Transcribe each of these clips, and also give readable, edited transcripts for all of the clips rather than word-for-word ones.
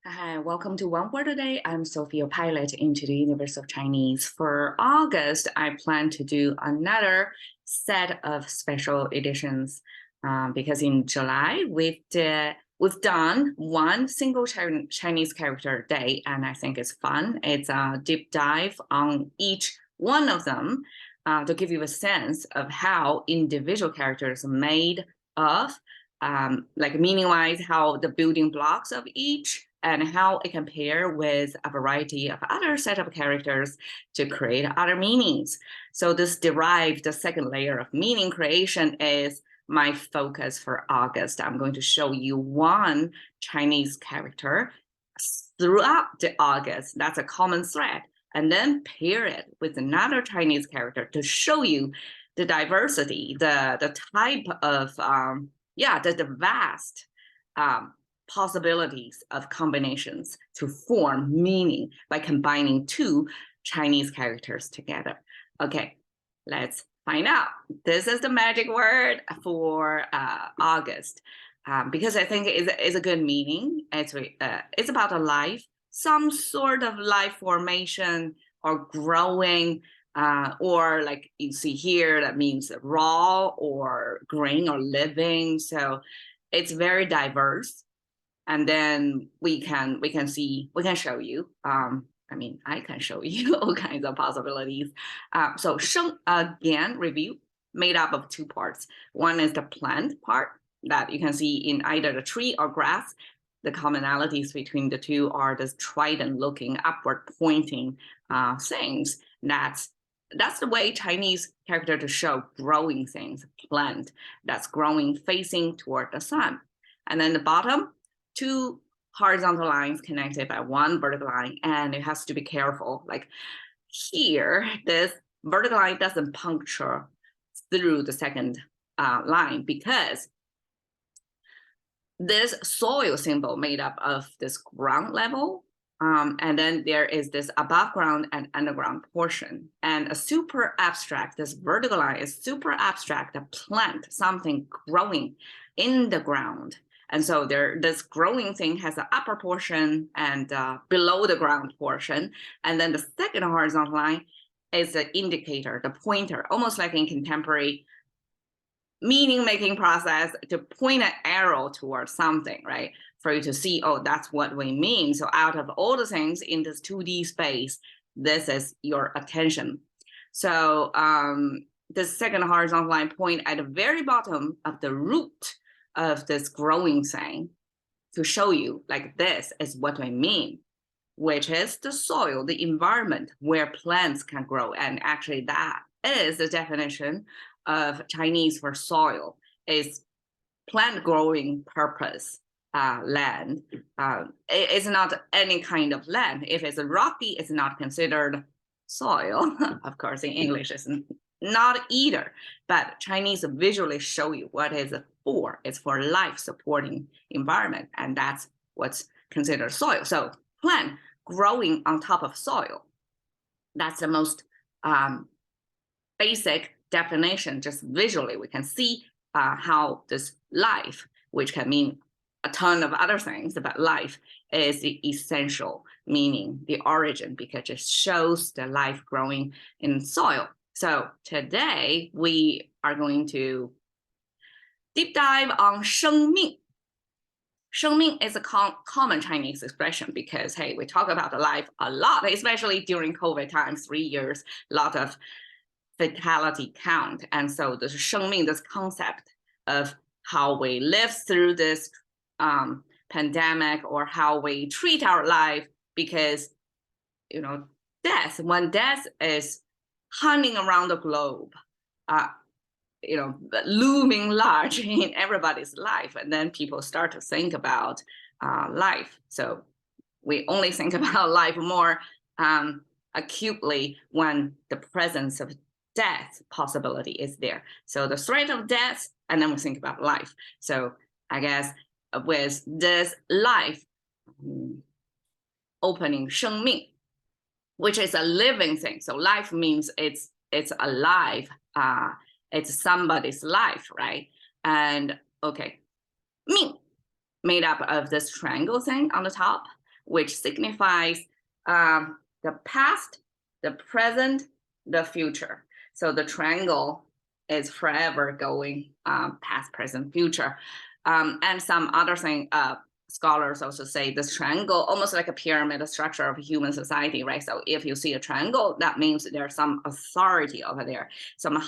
Hi, welcome to One Word a Day. I'm Sophia, pilot into the universe of Chinese. For August, I plan to do another set of special editions because in July we've done one single Chinese character day, and I think it's fun. It's a deep dive on each one of them to give you a sense of how individual characters are made of, like meaning-wise, how the building blocks of each and how it can pair with a variety of other set of characters to create other meanings. So this derived, the second layer of meaning creation is my focus for August. I'm going to show you one Chinese character throughout the August. That's a common thread. And then pair it with another Chinese character to show you the diversity, the type of, the vast possibilities of combinations to form meaning by combining two Chinese characters together. Okay, let's find out. This is the magic word for August because I think it's a good meaning. It's about a life, some sort of life formation or growing, or like you see here, that means raw or growing or living. So it's very diverse. And then we can show you. I can show you all kinds of possibilities. So sheng, again, review, made up of two parts. One is the plant part that you can see in either the tree or grass. The commonalities between the two are this trident looking, upward pointing things. That's the way Chinese character to show growing things, plant that's growing facing toward the sun. And then the bottom, two horizontal lines connected by one vertical line, and it has to be careful. Like here, this vertical line doesn't puncture through the second line because this soil symbol made up of this ground level, and then there is this above ground and underground portion. And a super abstract, this vertical line is super abstract, a plant, something growing in the ground. And so this growing thing has an upper portion and below the ground portion. And then the second horizontal line is the indicator, the pointer, almost like in contemporary meaning-making process to point an arrow towards something, right? For you to see, oh, that's what we mean. So out of all the things in this 2D space, this is your attention. So the second horizontal line point at the very bottom of the root of this growing thing to show you like this is what I mean, which is the soil, the environment where plants can grow. And actually that is the definition of Chinese for soil, is plant growing purpose land. It's not any kind of land. If it's rocky, it's not considered soil. Of course, in English, it's not either, but Chinese visually show you what is it for. It's for life supporting environment, and that's what's considered soil. So plant growing on top of soil. That's the most basic definition. Just visually, we can see how this life, which can mean a ton of other things, but life is the essential meaning, the origin, because it shows the life growing in soil. So today we are going to deep dive on 生命. 生命is a common Chinese expression because, hey, we talk about the life a lot, especially during COVID times, 3 years, a lot of fatality count. And so this 生命, this concept of how we live through this pandemic or how we treat our life, because, death, when death is hunting around the globe, looming large in everybody's life, and then people start to think about life. So we only think about life more acutely when the presence of death possibility is there. So the threat of death, and then we think about life. So I guess with this life opening 生命, which is a living thing. So life means it's alive. It's somebody's life, right? And okay, 命 made up of this triangle thing on the top. which signifies the past, the present, the future. So the triangle is forever going past, present, future. And some other thing, scholars also say this triangle, almost like a pyramid structure of human society, right? So if you see a triangle, that means there's some authority over there, some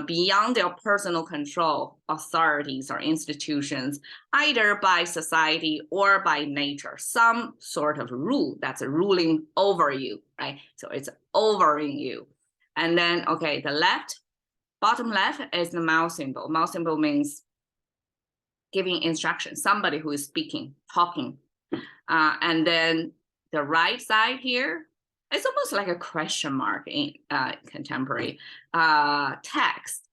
beyond their personal control, authorities or institutions, either by society or by nature, some sort of rule that's ruling over you, right? So it's overing you. And then, okay, the left, bottom left is the mouse symbol. Mouse symbol means giving instructions, somebody who is speaking, talking. And then the right side here, it's almost like a question mark in contemporary text.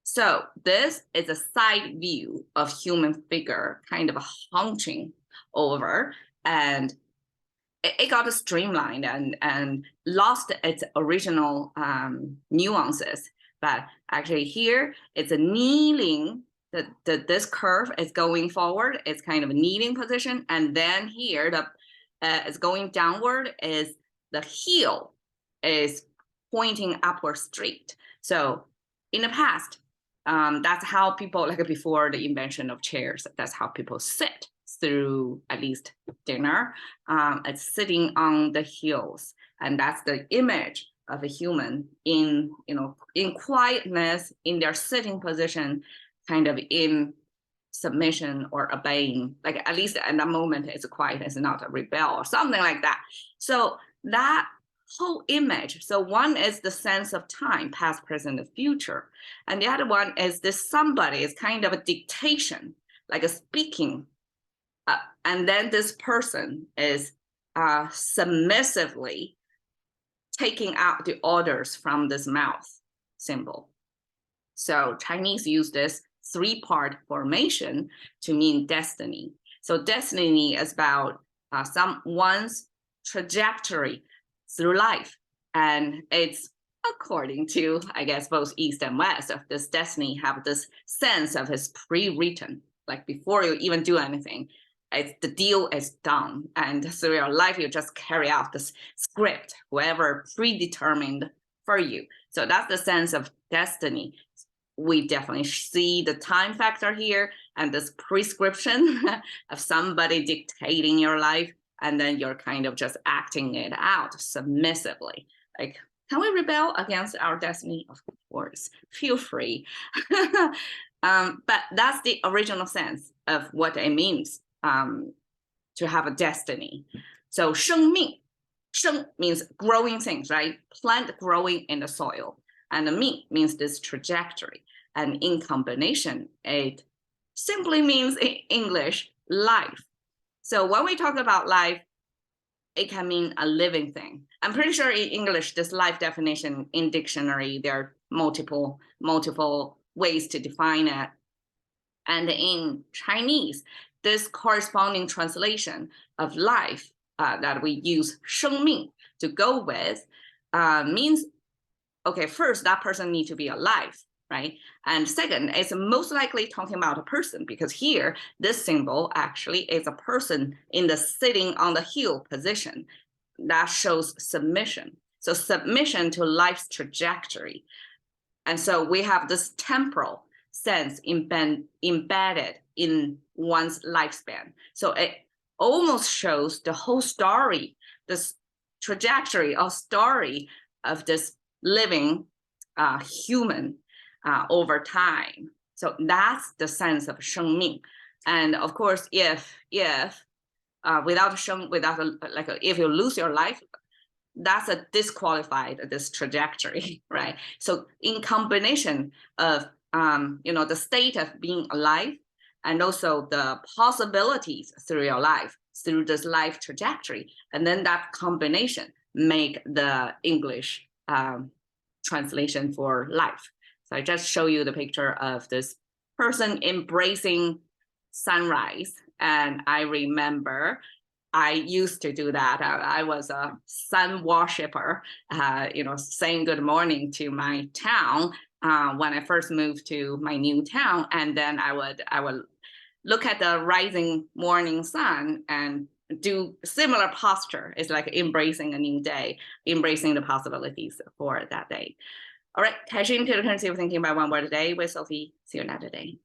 So this is a side view of human figure, kind of hunching over, and it got streamlined and lost its original nuances. But actually here, it's a kneeling. This curve is going forward. It's kind of a kneeling position. And then here, it's going downward, is the heel is pointing upward straight. So in the past, that's how people, like before the invention of chairs, that's how people sit through at least dinner. It's sitting on the heels. And that's the image of a human in quietness, in their sitting position, kind of in submission or obeying, like at least at that moment it's quiet, it's not a rebel or something like that. So that whole image, so one is the sense of time, past, present, and future. And the other one is this somebody is kind of a dictation, like a speaking. And then this person is submissively taking out the orders from this mouth symbol. So Chinese use this three-part formation to mean destiny. So destiny is about someone's trajectory through life. And it's according to, I guess, both East and West of this destiny have this sense of it's pre-written, like before you even do anything, the deal is done. And through your life, you just carry out this script, whoever predetermined for you. So that's the sense of destiny. We definitely see the time factor here and this prescription of somebody dictating your life, and then you're kind of just acting it out submissively. Like, can we rebel against our destiny? Of course, feel free. But that's the original sense of what it means to have a destiny. So 生命, 生 means growing things, right? Plant growing in the soil. And the 命 means this trajectory. And in combination, it simply means in English, life. So when we talk about life, it can mean a living thing. I'm pretty sure in English, this life definition in dictionary, there are multiple ways to define it. And in Chinese, this corresponding translation of life that we use 生命 to go with means, okay, first, that person needs to be alive, right? And second, it's most likely talking about a person, because here, this symbol actually is a person in the sitting on the heel position. That shows submission. So submission to life's trajectory. And so we have this temporal sense embedded in one's lifespan. So it almost shows the whole story, this trajectory or story of this living human over time. So that's the sense of 生命. And of course, if if you lose your life, that's a disqualified this trajectory, right? So in combination of the state of being alive and also the possibilities through your life, through this life trajectory, and then that combination make the English translation for life. So I just show you the picture of this person embracing sunrise. And I remember I used to do that. I was a sun worshipper, saying good morning to my town when I first moved to my new town. And then I would look at the rising morning sun and do similar posture. It's like embracing a new day, embracing the possibilities for that day. All right, 开始 into the currency of thinking by one word a day with Sophie. See you another day.